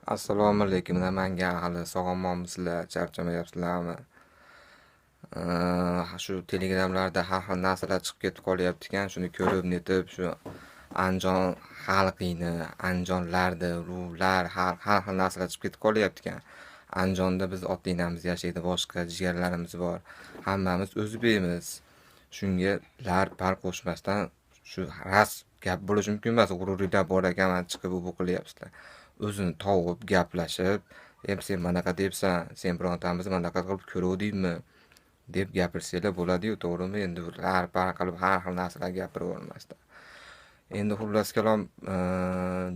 Assalomu alaykum. Namangan ahli, sog'omonmisizlar, charchamayapsizlarmi? Shu telegramlarda har xil narsalar chiqib ketib qolyapti-ekan, shuni ko'rib netib shu Andijon xalqini, Andijonlarni, ruvlar, har xil narsalar chiqib ketib qolyapti-ekan. Andijonda biz ota-onamiz yashaydi, boshqa jigarlarimiz bor. Hammamiz o'zbekmiz. Shunga lar qo'shmasdan shu rost gap bo'lishi mumkin emas. G'ururinglar bor ekan, mana chiqib bu qilyapsizlar. O'zini tovib, gaplashib, sen manaqa debsan, sen birontamizni manaqa qilib ko'ruvdingmi deb gapirsanglar bo'ladi-yu, to'g'rimi? Endi lar qilib har xil narsalar gapirib olmasdan. Endi xullas kalom,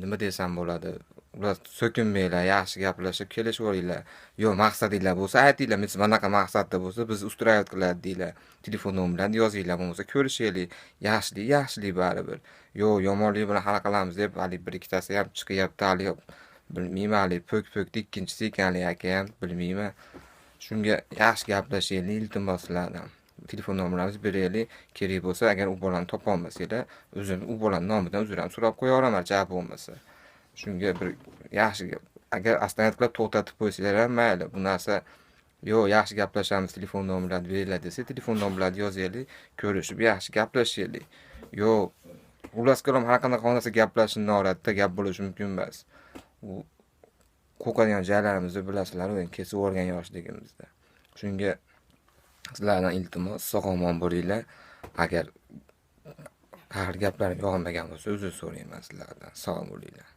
nima desam bo'ladi? Ular so'kinmanglar, yaxshi gaplashib kelishib olinglar. Yo, maqsadinglar bo'lsa aytinglar, men manaqa maqsadda bo'lsa biz ustirayoq qiladi deylar. Telefon nomerlarini yozinglar, bo'lmasa ko'rishaylik. Yaxshilik baribir. Yo, yomonlik bilan hal qilamiz deb hali bir ikkitasi ham chiqyapti, hali bilmayman, hali po'k ikkinchisi ekan aka ham bilmayman. Shunga yaxshi gaplashaylik, iltimos sizlardan. Telefon nomerlarimizni beraylik. Kerak bo'lsa, agar u bolani topolmasanglar, u bolani nomidan uzr ham so'rab qo'yaveraman, javob bo'lmasa. Shunga bir yaxshi agar astaniyat qilib to'xtatib qo'ysanglar ham mayli. Bu narsa yaxshi gaplashamiz, telefon nomerlarini beringlar desa, telefon nomerlarini yozaylik, ko'rishib yaxshi gaplashaylik. Xullas kalom, har qanaqa narsa gaplashishni noratda gap bo'lishi mumkin emas. U qo'rqadigan joylarimizni bilasizlar, kesib o'rgan yoshligimizda. Shunga sizlardan iltimos, sog'-omon bo'linglar. Agar har gaplarim yoqmagan bo'lsa, uzr so'rayman sizlardan. Sog' bo'linglar.